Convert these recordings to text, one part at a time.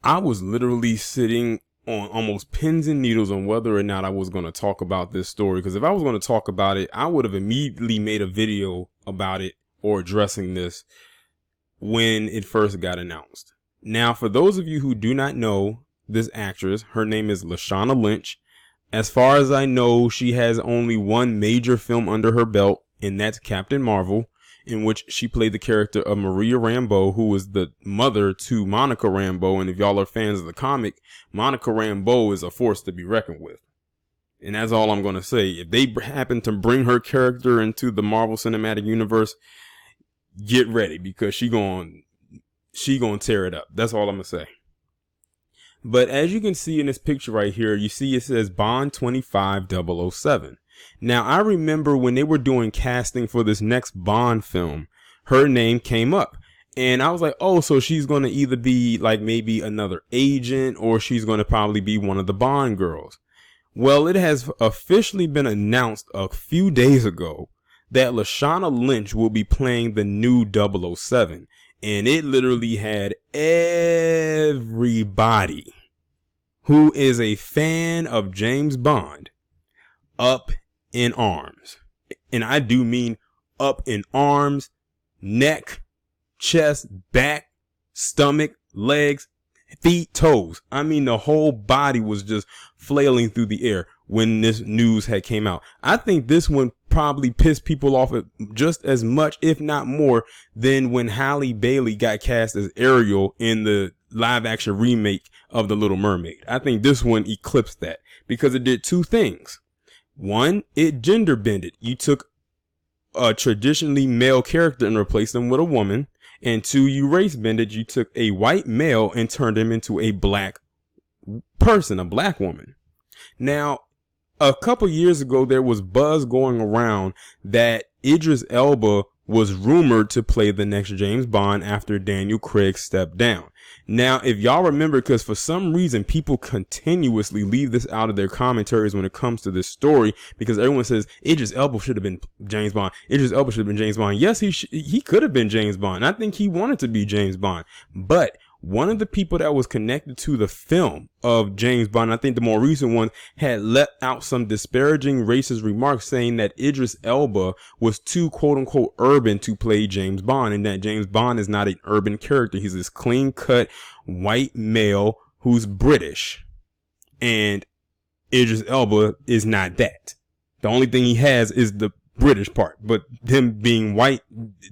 I was literally sitting on almost pins and needles on whether or not I was going to talk about this story. Because if I was going to talk about it, I would have immediately made a video about it or addressing this when it first got announced. Now, for those of you who do not know this actress, her name is Lashana Lynch. As far as I know, she has only one major film under her belt, and that's Captain Marvel, in which she played the character of Maria Rambeau, who was the mother to Monica Rambeau. And if y'all are fans of the comic, Monica Rambeau is a force to be reckoned with. And that's all I'm going to say. If they happen to bring her character into the Marvel Cinematic Universe, get ready, because she going tear it up. That's all I'm going to say. But as you can see in this picture right here, you see it says Bond 25007. Now, I remember when they were doing casting for this next Bond film, her name came up. And I was like, oh, so she's going to either be like maybe another agent, or she's going to probably be one of the Bond girls. Well, it has officially been announced a few days ago that Lashana Lynch will be playing the new 007. And it literally had everybody who is a fan of James Bond up in arms. And I do mean up in arms, neck, chest, back, stomach, legs, feet, toes. I mean, the whole body was just flailing through the air when this news had came out. I think this one probably pissed people off just as much, if not more, than when Halle Bailey got cast as Ariel in the live action remake of The Little Mermaid. I think this one eclipsed that because it did two things. One, it gender bended. You took a traditionally male character and replaced him with a woman. And two, you race bended. You took a white male and turned him into a black person, a black woman. Now, a couple years ago, there was buzz going around that Idris Elba was rumored to play the next James Bond after Daniel Craig stepped down. Now, if y'all remember, because for some reason people continuously leave this out of their commentaries when it comes to this story, because everyone says Idris Elba should have been James Bond. Idris Elba should have been James Bond. Yes, he could have been James Bond. I think he wanted to be James Bond, but one of the people that was connected to the film of James Bond, I think the more recent one, had let out some disparaging racist remarks saying that Idris Elba was too quote unquote urban to play James Bond, and that James Bond is not an urban character. He's this clean cut white male who's British, and Idris Elba is not that. The only thing he has is the British part, but him being white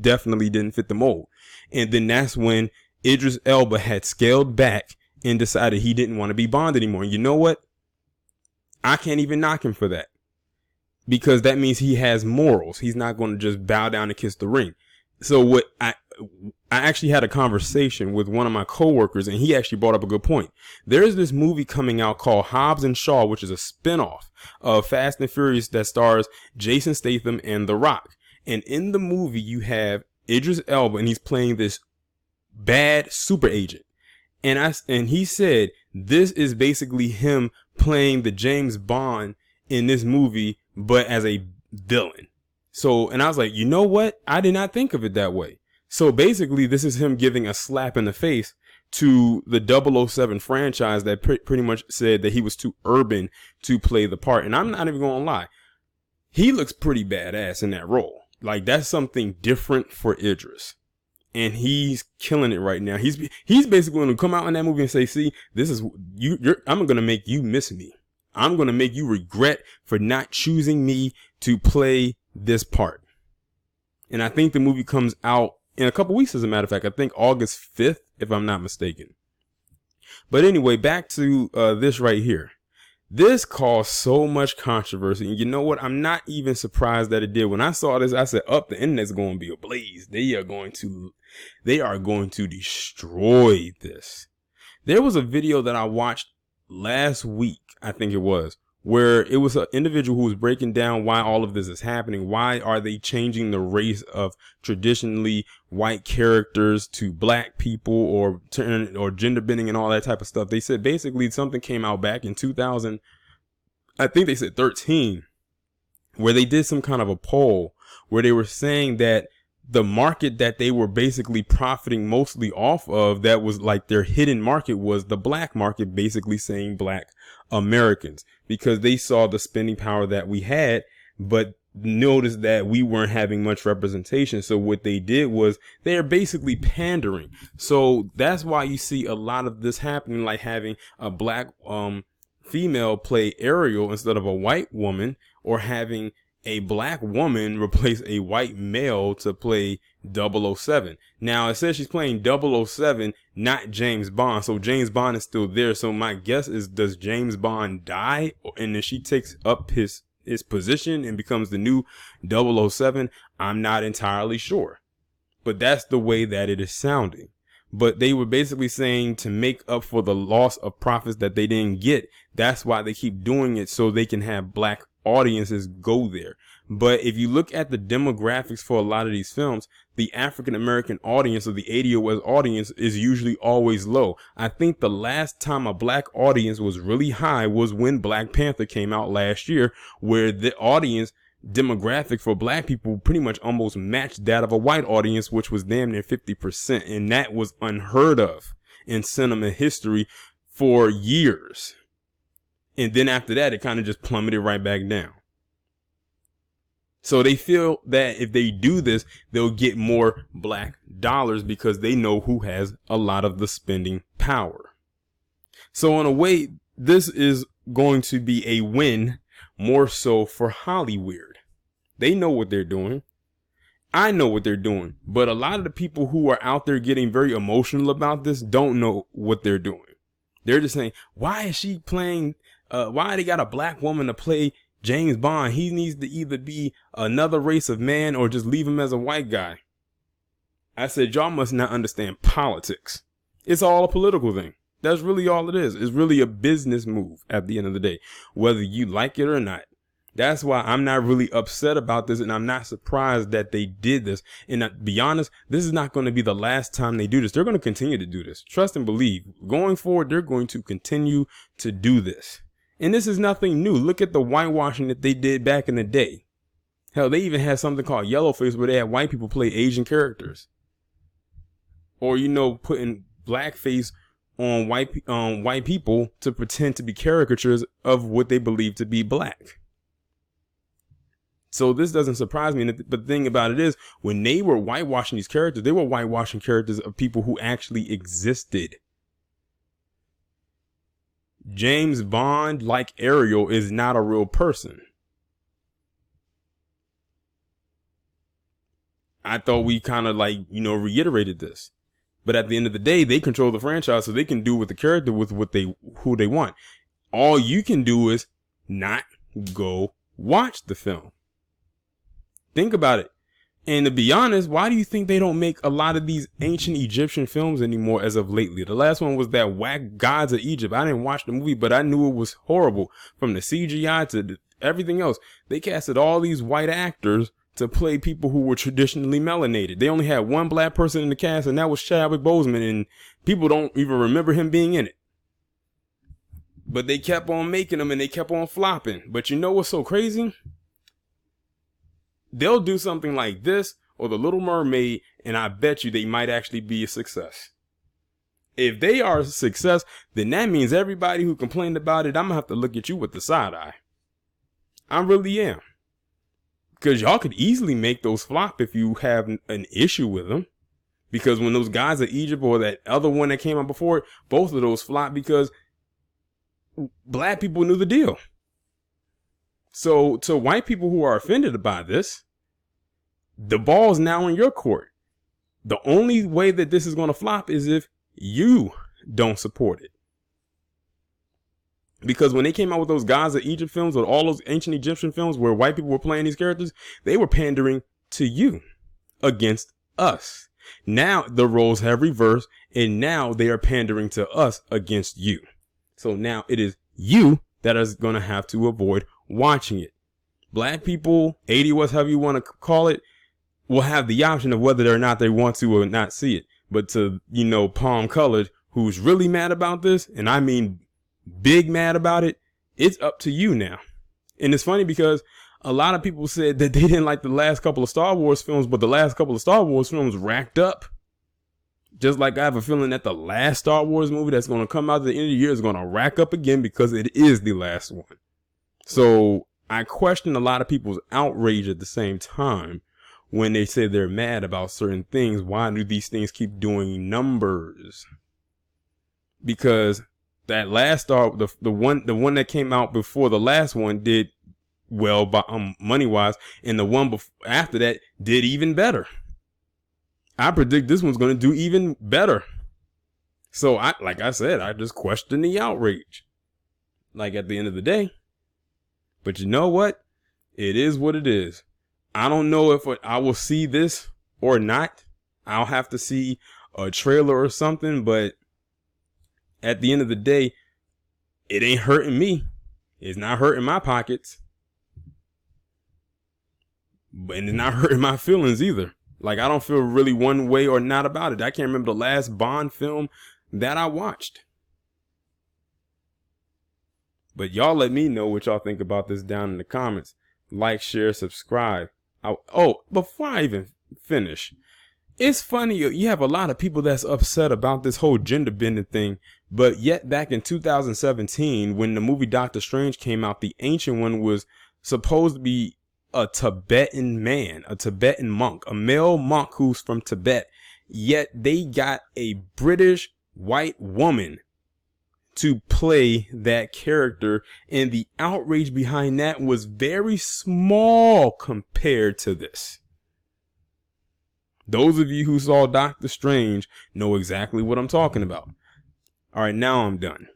definitely didn't fit the mold. And then that's when Idris Elba had scaled back and decided he didn't want to be Bond anymore. And you know what? I can't even knock him for that, because that means he has morals. He's not going to just bow down and kiss the ring. So what I actually had a conversation with one of my coworkers, and he actually brought up a good point. There is this movie coming out called Hobbs and Shaw, which is a spinoff of Fast and Furious that stars Jason Statham and The Rock. And in the movie, you have Idris Elba, and he's playing this bad super agent, and he said this is basically him playing the James Bond in this movie, but as a villain. So, and I was like, you know what? I did not think of it that way. So basically, this is him giving a slap in the face to the 007 franchise that pretty much said that he was too urban to play the part. And I'm not even gonna lie, he looks pretty badass in that role. Like, that's something different for Idris. And he's killing it right now. He's basically going to come out in that movie and say, see, this is I'm going to make you miss me. I'm going to make you regret for not choosing me to play this part. And I think the movie comes out in a couple weeks, as a matter of fact. I think August 5th, if I'm not mistaken. But anyway, back to this right here. This caused so much controversy. And you know what? I'm not even surprised that it did. When I saw this, I said, the internet's going to be ablaze. They are going to destroy this. There was a video that I watched last week, I think it was, where it was an individual who was breaking down why all of this is happening. Why are they changing the race of traditionally white characters to black people, or gender bending and all that type of stuff? They said basically something came out back in 2000, I think they said 13, where they did some kind of a poll where they were saying that the market that they were basically profiting mostly off of, that was like their hidden market, was the black market, basically saying black Americans, because they saw the spending power that we had, but noticed that we weren't having much representation. So what they did was they're basically pandering. So that's why you see a lot of this happening, like having a black female play Ariel instead of a white woman, or having a black woman replace a white male to play 007. Now it says she's playing 007, not James Bond. So James Bond is still there. So my guess is, does James Bond die and then she takes up his position and becomes the new 007? I'm not entirely sure, but that's the way that it is sounding. But they were basically saying to make up for the loss of profits that they didn't get. That's why they keep doing it, so they can have black audiences go there. But if you look at the demographics for a lot of these films, the African American audience, or the ADOS audience, is usually always low. I think the last time a black audience was really high was when Black Panther came out last year, where the audience demographic for black people pretty much almost matched that of a white audience, which was damn near 50%. And that was unheard of in cinema history for years. And then after that, it kind of just plummeted right back down. So they feel that if they do this, they'll get more black dollars because they know who has a lot of the spending power. So in a way, this is going to be a win, more so for Hollywood. They know what they're doing. I know what they're doing. But a lot of the people who are out there getting very emotional about this don't know what they're doing. They're just saying, why is she playing? Why they got a black woman to play James Bond? He needs to either be another race of man or just leave him as a white guy. I said, y'all must not understand politics. It's all a political thing. That's really all it is. It's really a business move at the end of the day, whether you like it or not. That's why I'm not really upset about this, and I'm not surprised that they did this. And to be honest, this is not going to be the last time they do this. They're going to continue to do this. Trust and believe. Going forward, they're going to continue to do this. And this is nothing new. Look at the whitewashing that they did back in the day. Hell, they even had something called Yellowface, where they had white people play Asian characters. Or, putting blackface on white people to pretend to be caricatures of what they believe to be black. So this doesn't surprise me. But the thing about it is, when they were whitewashing these characters, they were whitewashing characters of people who actually existed. James Bond, like Ariel, is not a real person. I thought we kind of reiterated this. But at the end of the day, they control the franchise, so they can do with the character with who they want. All you can do is not go watch the film. Think about it. And to be honest, why do you think they don't make a lot of these ancient Egyptian films anymore as of lately? The last one was that whack Gods of Egypt. I didn't watch the movie, but I knew it was horrible. From the CGI to everything else. They casted all these white actors to play people who were traditionally melanated. They only had one black person in the cast, and that was Chadwick Boseman, and people don't even remember him being in it. But they kept on making them, and they kept on flopping. But you know what's so crazy? They'll do something like this or The Little Mermaid, and I bet you they might actually be a success. If they are a success, then that means everybody who complained about it, I'm gonna have to look at you with the side eye. I really am. Because y'all could easily make those flop if you have an issue with them. Because when those Gods of Egypt or that other one that came out before it, both of those flopped because black people knew the deal. So to white people who are offended by this, the ball's now in your court. The only way that this is going to flop is if you don't support it. Because when they came out with those Gods of Egypt films or all those ancient Egyptian films where white people were playing these characters, they were pandering to you against us. Now the roles have reversed, and now they are pandering to us against you. So now it is you that is going to have to avoid watching it. Black people, 80 West, however you want to call it, will have the option of whether or not they want to or not see it. But to, Palm Colored, who's really mad about this, and I mean big mad about it, it's up to you now. And it's funny because A lot of people said that they didn't like the last couple of Star Wars films, but the last couple of Star Wars films racked up. Just like I have a feeling that the last Star Wars movie that's going to come out at the end of the year is going to rack up again because it is the last one. So I question a lot of people's outrage at the same time when they say they're mad about certain things. Why do these things keep doing numbers? Because that last the one that came out before the last one did well by money wise, and the one after that did even better. I predict this one's going to do even better. So like I said, I just question the outrage. Like at the end of the day. But you know what? It is what it is. I don't know if I will see this or not. I'll have to see a trailer or something, but at the end of the day, it ain't hurting me. It's not hurting my pockets. And it's not hurting my feelings either. Like, I don't feel really one way or not about it. I can't remember the last Bond film that I watched. But y'all let me know what y'all think about this down in the comments. Like, share, subscribe. Before I even finish, it's funny. You have a lot of people that's upset about this whole gender bending thing. But yet back in 2017, when the movie Doctor Strange came out, the Ancient One was supposed to be a Tibetan man, a Tibetan monk, a male monk who's from Tibet. Yet they got a British white woman to play that character, and the outrage behind that was very small compared to this. Those of you who saw Doctor Strange know exactly what I'm talking about. All right, now I'm done.